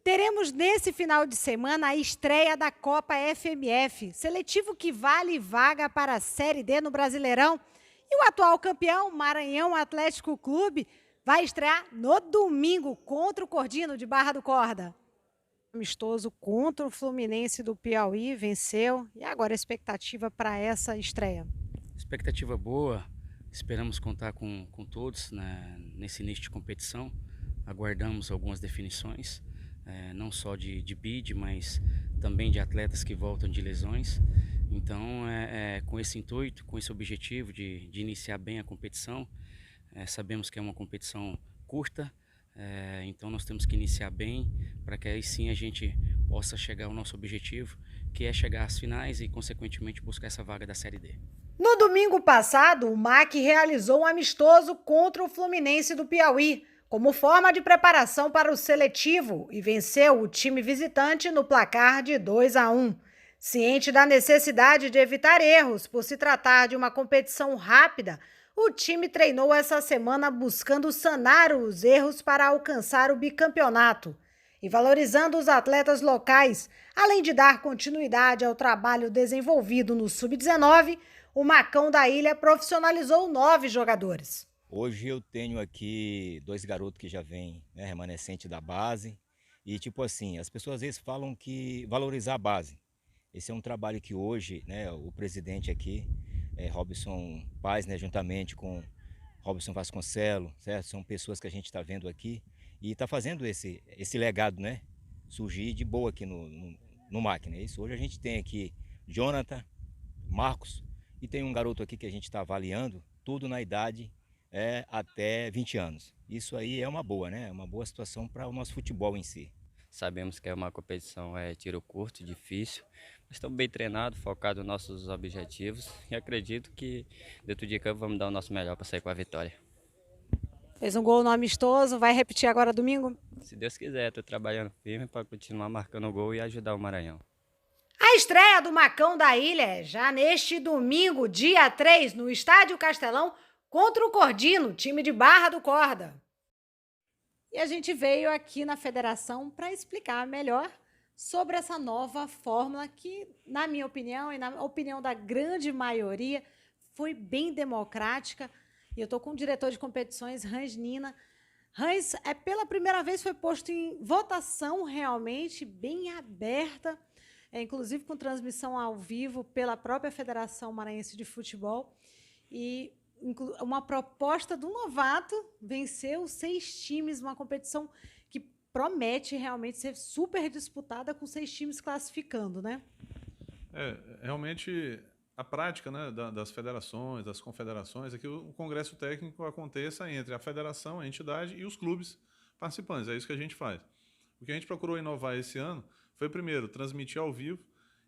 Teremos nesse final de semana a estreia da Copa FMF, seletivo que vale vaga para a Série D no Brasileirão. E o atual campeão, Maranhão Atlético Clube, vai estrear no domingo contra o Cordino de Barra do Corda. Amistoso contra o Fluminense do Piauí, venceu. E agora a expectativa para essa estreia? Expectativa boa, esperamos contar com todos, né, nesse início de competição. Aguardamos algumas definições, não só de bid, mas também de atletas que voltam de lesões. Então, com esse intuito, com esse objetivo de iniciar bem a competição, sabemos que é uma competição curta, então nós temos que iniciar bem para que aí sim a gente possa chegar ao nosso objetivo, que é chegar às finais e, consequentemente, buscar essa vaga da Série D. No domingo passado, o MAC realizou um amistoso contra o Fluminense do Piauí, como forma de preparação para o seletivo, e venceu o time visitante no placar de 2-1. Ciente da necessidade de evitar erros por se tratar de uma competição rápida, o time treinou essa semana buscando sanar os erros para alcançar o bicampeonato. E valorizando os atletas locais, além de dar continuidade ao trabalho desenvolvido no Sub-19, o Macão da Ilha profissionalizou 9 jogadores. Hoje eu tenho aqui 2 garotos que já vêm, né, remanescente da base. E tipo assim, as pessoas às vezes falam que valorizar a base. Esse é um trabalho que hoje, né, o presidente aqui, Robson Paz, né, juntamente com Robson Vasconcelos, certo? São pessoas que a gente está vendo aqui e está fazendo esse legado, né, surgir de boa aqui no MAC, né? Isso. Hoje a gente tem aqui Jonathan, Marcos e tem um garoto aqui que a gente está avaliando, tudo na idade até 20 anos. Isso aí é uma boa, né? É uma boa situação para o nosso futebol em si. Sabemos que é uma competição tiro curto, difícil, mas estamos bem treinados, focados nos nossos objetivos e acredito que dentro de campo vamos dar o nosso melhor para sair com a vitória. Fez um gol no amistoso, vai repetir agora domingo? Se Deus quiser, estou trabalhando firme para continuar marcando o gol e ajudar o Maranhão. A estreia do Macão da Ilha é já neste domingo, dia 3, no Estádio Castelão, contra o Cordino, time de Barra do Corda. E a gente veio aqui na federação para explicar melhor sobre essa nova fórmula que, na minha opinião e na opinião da grande maioria, foi bem democrática. E eu estou com o diretor de competições, Hans Nina. Hans, pela primeira vez foi posto em votação realmente bem aberta, inclusive com transmissão ao vivo pela própria Federação Maranhense de Futebol. E uma proposta do novato venceu 6 times, uma competição que promete realmente ser super disputada com 6 times classificando, né? Realmente a prática, né, das federações, das confederações, é que o congresso técnico aconteça entre a federação, a entidade e os clubes participantes. É isso que a gente faz. O que a gente procurou inovar esse ano foi, primeiro, transmitir ao vivo,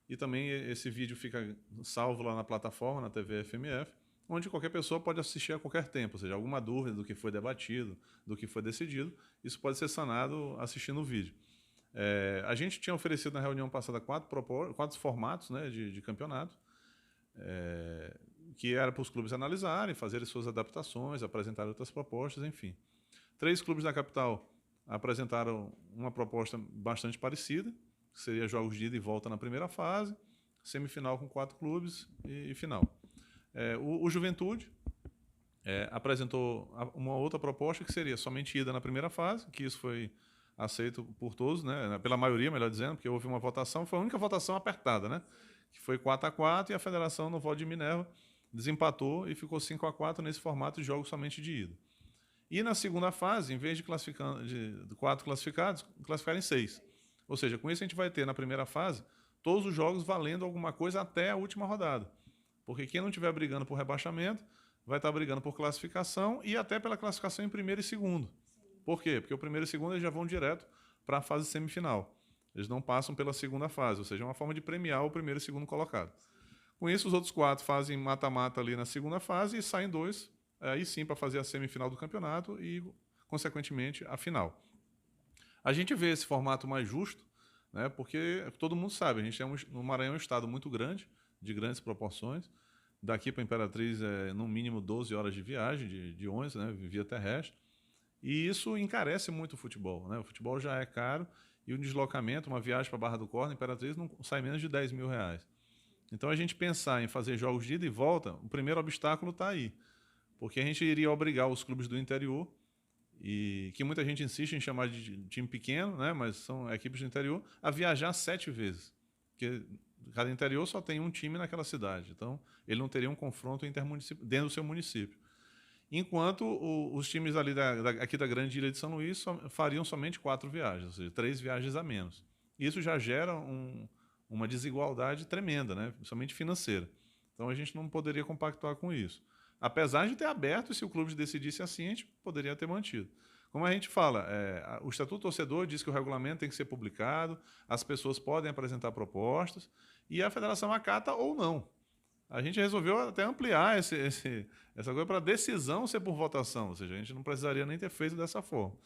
e também esse vídeo fica salvo lá na plataforma, na TV FMF, onde qualquer pessoa pode assistir a qualquer tempo, ou seja, alguma dúvida do que foi debatido, do que foi decidido, isso pode ser sanado assistindo o vídeo. A gente tinha oferecido na reunião passada 4 formatos, né, de campeonato, que era para os clubes analisarem, fazerem suas adaptações, apresentarem outras propostas, enfim. 3 clubes da capital apresentaram uma proposta bastante parecida, que seria jogos de ida e volta na primeira fase, semifinal com 4 clubes e final. O Juventude apresentou uma outra proposta que seria somente ida na primeira fase, que isso foi aceito por todos, né, pela maioria, melhor dizendo, porque houve uma votação, foi a única votação apertada, né, que foi 4-4, e a federação, no voto de Minerva, desempatou e ficou 5-4 nesse formato de jogos somente de ida. E na segunda fase, em vez de 4 classificados, classificarem 6. Ou seja, com isso a gente vai ter na primeira fase todos os jogos valendo alguma coisa até a última rodada. Porque quem não estiver brigando por rebaixamento vai estar brigando por classificação e até pela classificação em primeiro e segundo. Por quê? Porque o primeiro e segundo eles já vão direto para a fase semifinal. Eles não passam pela segunda fase, ou seja, é uma forma de premiar o primeiro e segundo colocado. Com isso, os outros 4 fazem mata-mata ali na segunda fase e saem 2, aí sim, para fazer a semifinal do campeonato e, consequentemente, a final. A gente vê esse formato mais justo, né, porque todo mundo sabe, a gente no Maranhão é um estado muito grande, de grandes proporções. Daqui para Imperatriz no mínimo 12 horas de viagem, de ônibus, né, via terrestre. E isso encarece muito o futebol, né? O futebol já é caro e o deslocamento, uma viagem para Barra do Corda, Imperatriz, não sai menos de R$ 10.000. Então, a gente pensar em fazer jogos de ida e volta, o primeiro obstáculo está aí. Porque a gente iria obrigar os clubes do interior, e que muita gente insiste em chamar de time pequeno, né, mas são equipes do interior, a viajar 7 vezes. Porque cada interior só tem um time naquela cidade. Então, ele não teria um confronto dentro do seu município. Enquanto os times ali aqui da grande ilha de São Luís fariam somente 4 viagens, ou seja, 3 viagens a menos. Isso já gera uma desigualdade tremenda, né, principalmente financeira. Então, a gente não poderia compactuar com isso. Apesar de ter aberto, e se o clube decidisse assim, a gente poderia ter mantido. Como a gente fala, o Estatuto Torcedor diz que o regulamento tem que ser publicado, as pessoas podem apresentar propostas, e a federação acata ou não. A gente resolveu até ampliar essa coisa para decisão ser por votação, ou seja, a gente não precisaria nem ter feito dessa forma.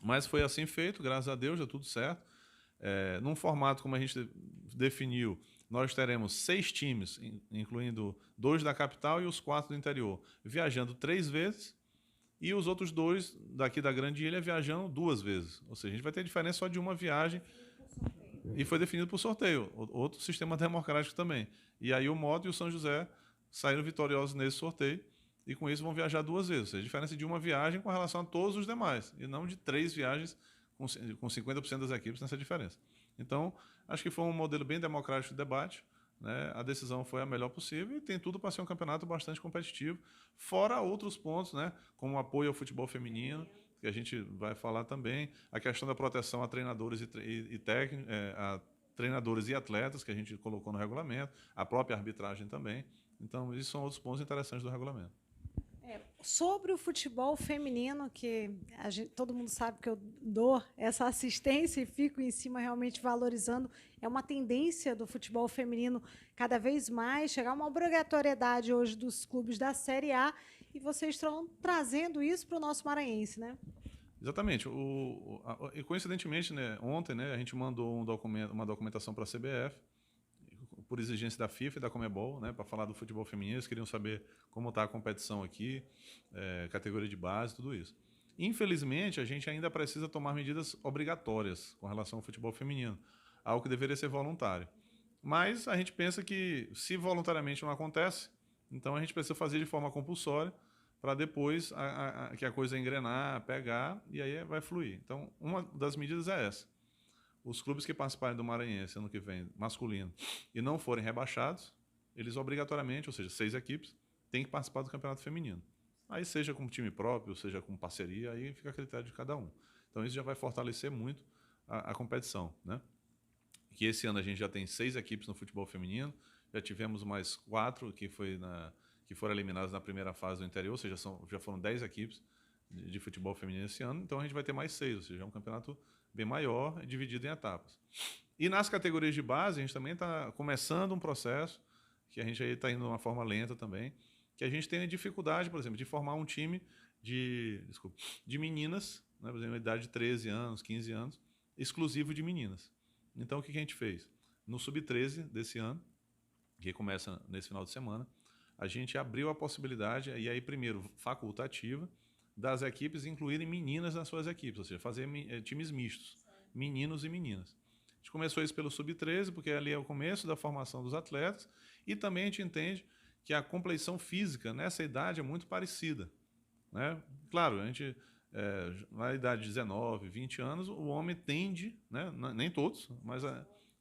Mas foi assim feito, graças a Deus, deu tudo certo. Num formato como a gente definiu, nós teremos 6 times, incluindo 2 da capital e os 4 do interior, viajando 3 vezes, e os outros 2 daqui da grande ilha viajando 2 vezes. Ou seja, a gente vai ter diferença só de uma viagem, e foi definido por sorteio, outro sistema democrático também. E aí o Moto e o São José saíram vitoriosos nesse sorteio, e com isso vão viajar 2 vezes. Ou seja, a diferença de uma viagem com relação a todos os demais, e não de 3 viagens com 50% das equipes nessa diferença. Então, acho que foi um modelo bem democrático de debate, né? A decisão foi a melhor possível e tem tudo para ser um campeonato bastante competitivo, fora outros pontos, né? Como o apoio ao futebol feminino, que a gente vai falar também, a questão da proteção a treinadores e técnicos, a treinadores e atletas, que a gente colocou no regulamento, a própria arbitragem também. Então, esses são outros pontos interessantes do regulamento. Sobre o futebol feminino, que todo mundo sabe que eu dou essa assistência e fico em cima realmente valorizando, é uma tendência do futebol feminino cada vez mais, chegar a uma obrigatoriedade hoje dos clubes da Série A, e vocês estão trazendo isso para o nosso maranhense, né? Exatamente. E coincidentemente, né, ontem, né, a gente mandou uma documentação para a CBF, por exigência da FIFA e da Conmebol, né, para falar do futebol feminino. Eles queriam saber como está a competição aqui, categoria de base, tudo isso. Infelizmente, a gente ainda precisa tomar medidas obrigatórias com relação ao futebol feminino, algo que deveria ser voluntário. Mas a gente pensa que, se voluntariamente não acontece, então a gente precisa fazer de forma compulsória para depois que a coisa engrenar, pegar, e aí vai fluir. Então, uma das medidas é essa. Os clubes que participarem do Maranhense ano que vem, masculino, e não forem rebaixados, eles obrigatoriamente, ou seja, 6 equipes, têm que participar do campeonato feminino. Aí seja com time próprio, seja com parceria, aí fica a critério de cada um. Então isso já vai fortalecer muito a competição, né? Que esse ano a gente já tem 6 equipes no futebol feminino, já tivemos mais 4 que foram eliminadas na primeira fase do interior, ou seja, já foram 10 equipes de futebol feminino esse ano, então a gente vai ter mais 6, ou seja, é um campeonato bem maior, dividido em etapas. E nas categorias de base, a gente também está começando um processo, que a gente aí está indo de uma forma lenta também, que a gente tem dificuldade, por exemplo, de formar um time de meninas, né, por exemplo, idade de 13 anos, 15 anos, exclusivo de meninas. Então, o que a gente fez? No Sub-13 desse ano, que começa nesse final de semana, a gente abriu a possibilidade, e aí primeiro facultativa, das equipes incluírem meninas nas suas equipes, ou seja, fazer times mistos, meninos e meninas. A gente começou isso pelo Sub-13, porque ali é o começo da formação dos atletas, e também a gente entende que a compleição física nessa idade é muito parecida, né? Claro, a gente, na idade de 19, 20 anos, o homem tende, né, nem todos, mas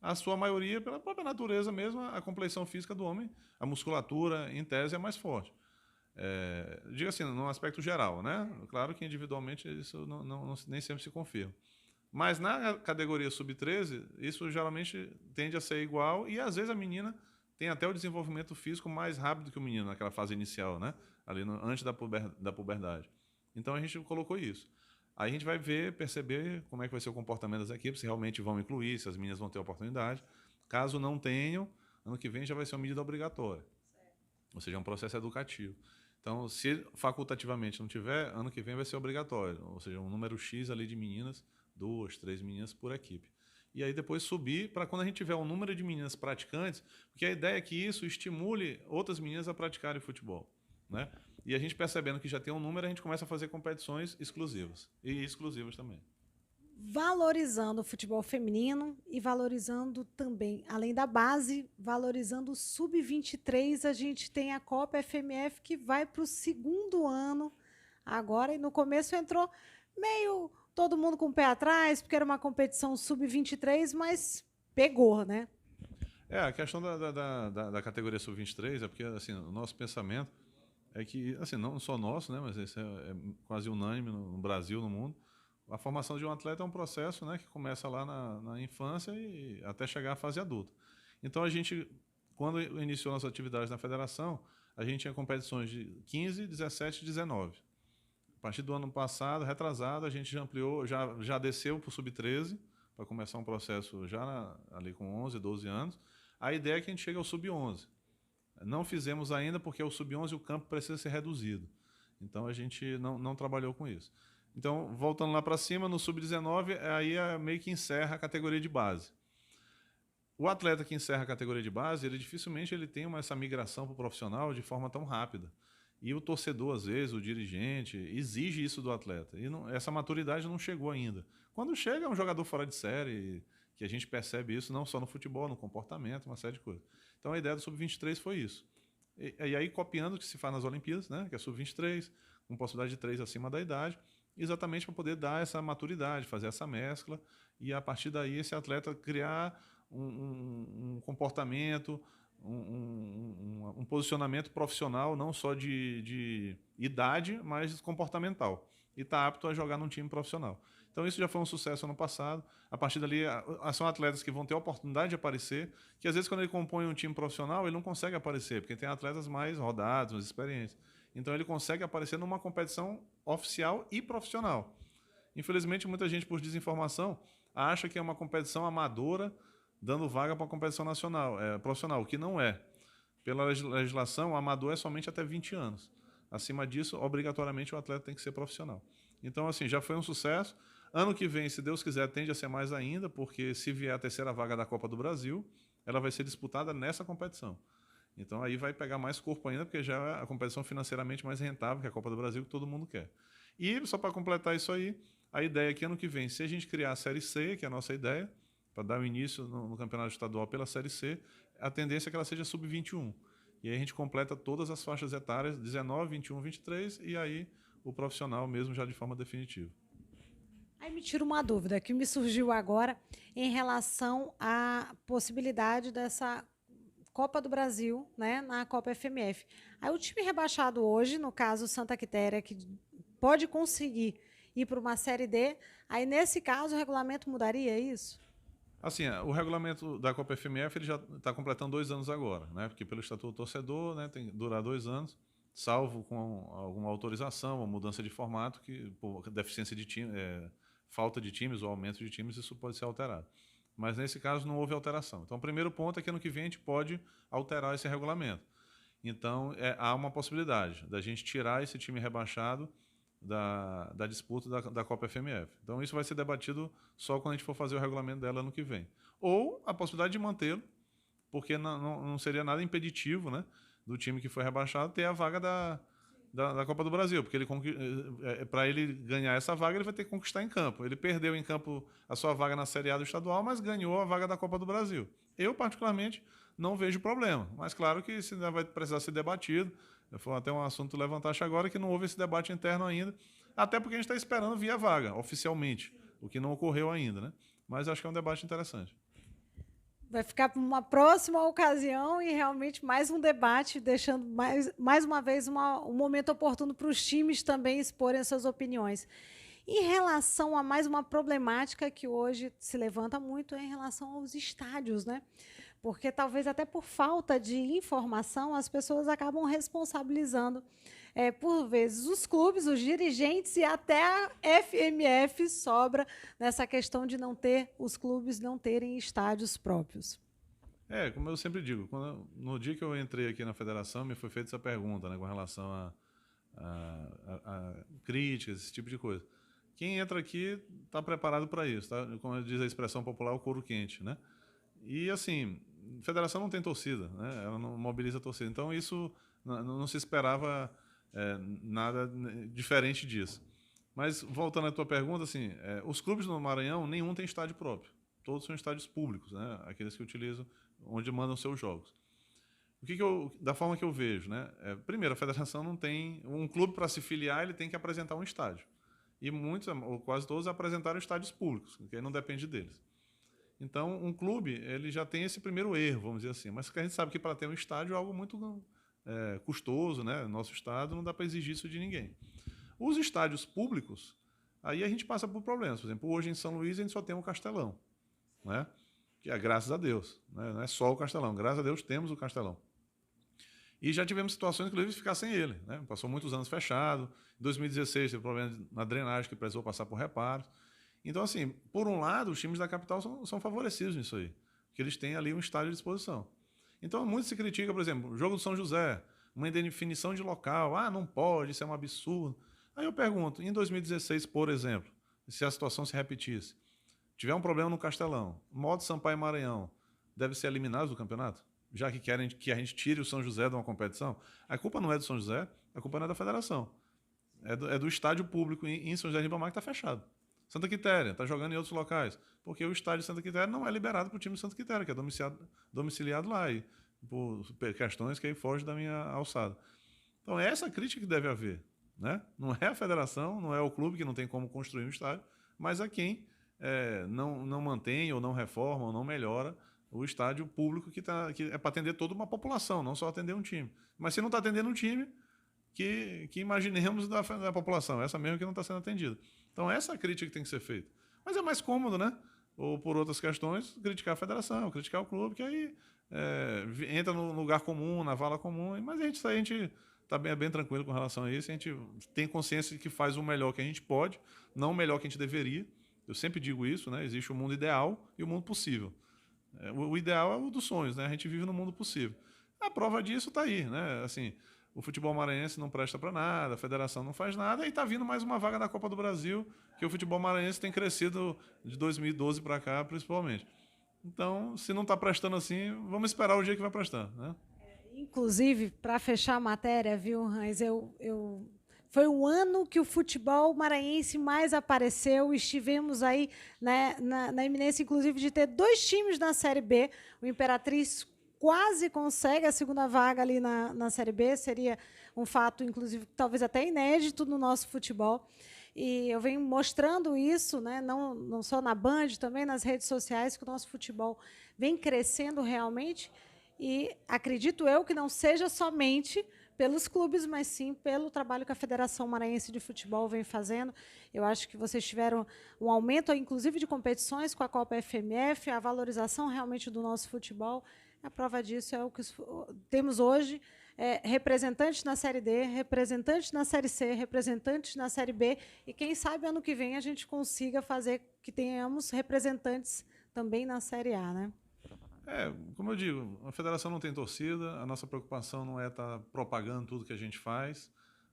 a sua maioria, pela própria natureza mesmo, a compleição física do homem, a musculatura, em tese, é mais forte. Diga assim, no aspecto geral, né? Claro que individualmente isso nem sempre se confirma. Mas na categoria Sub-13, isso geralmente tende a ser igual, e às vezes a menina tem até o desenvolvimento físico mais rápido que o menino naquela fase inicial, né? Ali antes da puberdade. Então a gente colocou isso. Aí a gente vai perceber como é que vai ser o comportamento das equipes, se realmente vão incluir, se as meninas vão ter oportunidade. Caso não tenham, ano que vem já vai ser uma medida obrigatória. Ou seja, é um processo educativo. Então, se facultativamente não tiver, ano que vem vai ser obrigatório. Ou seja, um número X ali de meninas, 2, 3 meninas por equipe. E aí depois subir para quando a gente tiver um número de meninas praticantes, porque a ideia é que isso estimule outras meninas a praticarem futebol, né? E a gente percebendo que já tem um número, a gente começa a fazer competições exclusivas. E exclusivas também. valorizando o futebol feminino e valorizando também, além da base, valorizando o sub-23. A gente tem a Copa FMF que vai para o segundo ano agora, e no começo entrou meio todo mundo com o pé atrás, porque era uma competição sub-23, mas pegou, né? A questão da categoria sub-23 é porque, assim, o nosso pensamento é que, assim, não só nosso, né, mas isso é quase unânime no Brasil, no mundo. A formação de um atleta é um processo, né, que começa lá na infância e até chegar à fase adulta. Então, a gente, quando iniciou nossas atividades na federação, a gente tinha competições de 15, 17 e 19. A partir do ano passado, retrasado, a gente já ampliou, já desceu para o sub-13, para começar um processo já ali com 11, 12 anos. A ideia é que a gente chegue ao sub-11. Não fizemos ainda porque o sub-11 o campo precisa ser reduzido. Então, a gente não trabalhou com isso. Então, voltando lá para cima, no sub-19, aí meio que encerra a categoria de base. O atleta que encerra a categoria de base, ele dificilmente ele tem essa migração para o profissional de forma tão rápida. E o torcedor, às vezes, o dirigente, exige isso do atleta. E essa maturidade não chegou ainda. Quando chega, é um jogador fora de série, que a gente percebe isso não só no futebol, no comportamento, uma série de coisas. Então, a ideia do sub-23 foi isso. E aí, copiando o que se faz nas Olimpíadas, né, que é sub-23, com possibilidade de 3 acima da idade, exatamente para poder dar essa maturidade, fazer essa mescla, e a partir daí esse atleta criar um comportamento, um posicionamento profissional, não só de idade, mas comportamental. E está apto a jogar num time profissional. Então isso já foi um sucesso ano passado. A partir dali, são atletas que vão ter a oportunidade de aparecer, que às vezes quando ele compõe um time profissional, ele não consegue aparecer, porque tem atletas mais rodados, mais experientes. Então ele consegue aparecer numa competição oficial e profissional. Infelizmente, muita gente, por desinformação, acha que é uma competição amadora, dando vaga para uma competição profissional, o que não é. Pela legislação, o amador é somente até 20 anos. Acima disso, obrigatoriamente, o atleta tem que ser profissional. Então, assim, já foi um sucesso. Ano que vem, se Deus quiser, tende a ser mais ainda, porque se vier a terceira vaga da Copa do Brasil, ela vai ser disputada nessa competição. Então, aí vai pegar mais corpo ainda, porque já é a competição financeiramente mais rentável, que é a Copa do Brasil, que todo mundo quer. E, só para completar isso aí, a ideia é que ano que vem, se a gente criar a Série C, que é a nossa ideia, para dar o início no campeonato estadual pela Série C, a tendência é que ela seja sub-21. E aí a gente completa todas as faixas etárias, 19, 21, 23, e aí o profissional mesmo já de forma definitiva. Aí me tira uma dúvida que me surgiu agora em relação à possibilidade dessa Copa do Brasil, né, na Copa FMF. Aí o time rebaixado hoje, no caso Santa Quitéria, que pode conseguir ir para uma Série D, aí nesse caso o regulamento mudaria isso? Assim, o regulamento da Copa FMF ele já está completando 2 anos agora, né? Porque pelo Estatuto do Torcedor, né, tem que durar 2 anos, salvo com alguma autorização, uma mudança de formato, que por deficiência de time, falta de times ou aumento de times, isso pode ser alterado. Mas nesse caso não houve alteração. Então, o primeiro ponto é que ano que vem a gente pode alterar esse regulamento. Então, há uma possibilidade da gente tirar esse time rebaixado da disputa da Copa FMF. Então, isso vai ser debatido só quando a gente for fazer o regulamento dela ano que vem. Ou a possibilidade de mantê-lo, porque não seria nada impeditivo, né, do time que foi rebaixado ter a vaga da Copa do Brasil, porque para ele ganhar essa vaga, ele vai ter que conquistar em campo. Ele perdeu em campo a sua vaga na Série A do estadual, mas ganhou a vaga da Copa do Brasil. Eu, particularmente, não vejo problema, mas claro que isso ainda vai precisar ser debatido. Foi até um assunto levantar agora que não houve esse debate interno ainda, até porque a gente está esperando vir a vaga, oficialmente, o que não ocorreu ainda, né? Mas acho que é um debate interessante. Vai ficar para uma próxima ocasião e realmente mais um debate, deixando mais uma vez um momento oportuno para os times também exporem as suas opiniões. Em relação a mais uma problemática que hoje se levanta muito é em relação aos estádios, né? Porque talvez até por falta de informação as pessoas acabam responsabilizando, por vezes, os clubes, os dirigentes e até a FMF sobra nessa questão de os clubes não terem estádios próprios. Como eu sempre digo, no dia que eu entrei aqui na federação, me foi feita essa pergunta, né, com relação a críticas, esse tipo de coisa. Quem entra aqui está preparado para isso, tá? Como diz a expressão popular, o couro quente, né? E, assim, a federação não tem torcida, né? Ela não mobiliza a torcida. Então, isso não se esperava nada diferente disso. Mas, voltando à tua pergunta, assim, os clubes no Maranhão, nenhum tem estádio próprio. Todos são estádios públicos, né? Aqueles que utilizam, onde mandam seus jogos. Da forma que eu vejo, né? Primeiro, a federação não tem... Um clube, para se filiar, ele tem que apresentar um estádio. E muitos, ou quase todos, apresentaram estádios públicos, que aí não depende deles. Então, um clube, ele já tem esse primeiro erro, vamos dizer assim. Mas a gente sabe que para ter um estádio é algo muito custoso, né? Nosso estado não dá para exigir isso de ninguém. Os estádios públicos, aí a gente passa por problemas. Por exemplo, hoje em São Luís a gente só tem um Castelão, né? Que é graças a Deus, né? Não é só o Castelão, graças a Deus temos o Castelão. E já tivemos situações, inclusive, de ficar sem ele, né? Passou muitos anos fechado. Em 2016 teve problema na drenagem, que precisou passar por reparos. Então, assim, por um lado, os times da capital são favorecidos nisso aí, porque eles têm ali um estádio à disposição. Então, muito se critica, por exemplo, o jogo do São José, uma indefinição de local. Ah, não pode, isso é um absurdo. Aí eu pergunto, em 2016, por exemplo, se a situação se repetisse, tiver um problema no Castelão, modo Sampaio e Maranhão, deve ser eliminado do campeonato? Já que querem que a gente tire o São José de uma competição? A culpa não é do São José, a culpa não é da federação. É do estádio público em São José de Ribamar que está fechado. Santa Quitéria está jogando em outros locais, porque o estádio de Santa Quitéria não é liberado para o time de Santa Quitéria, que é domiciliado lá, e por questões que aí fogem da minha alçada. Então, é essa crítica que deve haver, né? Não é a federação, não é o clube que não tem como construir um estádio, mas a quem não mantém, ou não reforma, ou não melhora o estádio público que é para atender toda uma população, não só atender um time. Mas se não está atendendo um time, que imaginemos da população, essa mesmo que não está sendo atendida. Então, essa crítica que tem que ser feita. Mas é mais cômodo, né? Ou por outras questões, criticar a federação, criticar o clube, que aí entra no lugar comum, na vala comum. Mas a gente está bem tranquilo com relação a isso. A gente tem consciência de que faz o melhor que a gente pode, não o melhor que a gente deveria. Eu sempre digo isso, né? Existe o mundo ideal e o mundo possível. O ideal é o dos sonhos, né? A gente vive no mundo possível. A prova disso está aí, né? Assim, o futebol maranhense não presta para nada, a federação não faz nada, e está vindo mais uma vaga da Copa do Brasil, que o futebol maranhense tem crescido de 2012 para cá, principalmente. Então, se não está prestando assim, vamos esperar o dia que vai prestar, né? Inclusive, para fechar a matéria, viu, Hans, foi um ano que o futebol maranhense mais apareceu. Estivemos aí, né, na iminência, inclusive, de ter 2 times na Série B. O Imperatriz quase consegue a segunda vaga ali na Série B. Seria um fato, inclusive, talvez até inédito no nosso futebol. E eu venho mostrando isso, né, não só na Band, também nas redes sociais, que o nosso futebol vem crescendo realmente. E acredito eu que não seja somente pelos clubes, mas sim pelo trabalho que a Federação Maranhense de Futebol vem fazendo. Eu acho que vocês tiveram um aumento, inclusive, de competições com a Copa FMF, a valorização realmente do nosso futebol. A prova disso é o que temos hoje, representantes na Série D, representantes na Série C, representantes na Série B, e quem sabe ano que vem a gente consiga fazer que tenhamos representantes também na Série A, né? Como eu digo, a federação não tem torcida, a nossa preocupação não é estar propagando tudo que a gente faz,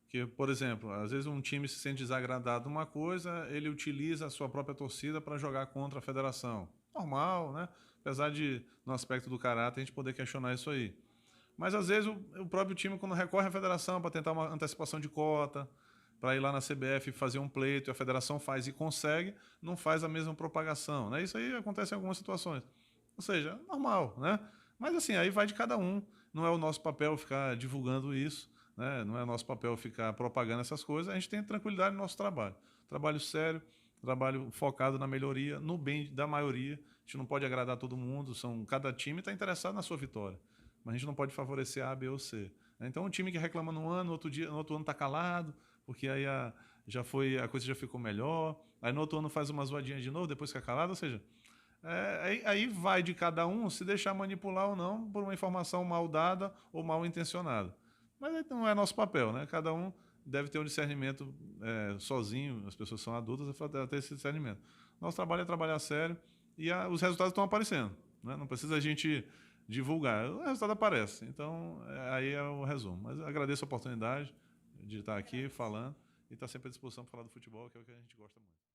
que, por exemplo, às vezes um time se sente desagradado de uma coisa, ele utiliza a sua própria torcida para jogar contra a federação. Normal, né? Apesar de, no aspecto do caráter, a gente poder questionar isso aí. Mas, às vezes, o próprio time, quando recorre à federação para tentar uma antecipação de cota, para ir lá na CBF e fazer um pleito, e a federação faz e consegue, não faz a mesma propagação, né? Isso aí acontece em algumas situações. Ou seja, normal, né? Mas assim, aí vai de cada um. Não é o nosso papel ficar divulgando isso, né? Não é o nosso papel ficar propagando essas coisas. A gente tem tranquilidade no nosso trabalho. Trabalho sério, trabalho focado na melhoria, no bem da maioria. A gente não pode agradar todo mundo, cada time está interessado na sua vitória. Mas a gente não pode favorecer A, B ou C. Então, um time que reclama num ano, no outro ano está calado, porque aí a coisa já ficou melhor. Aí no outro ano faz uma zoadinha de novo, depois fica calado, ou seja... aí vai de cada um se deixar manipular ou não por uma informação mal dada ou mal intencionada. Mas não é nosso papel, né? Cada um deve ter um discernimento sozinho, as pessoas são adultas para ter esse discernimento. Nosso trabalho é trabalhar sério e os resultados estão aparecendo, né? Não precisa a gente divulgar, o resultado aparece. Então, aí é o resumo. Mas agradeço a oportunidade de estar aqui falando e estar sempre à disposição para falar do futebol, que é o que a gente gosta muito.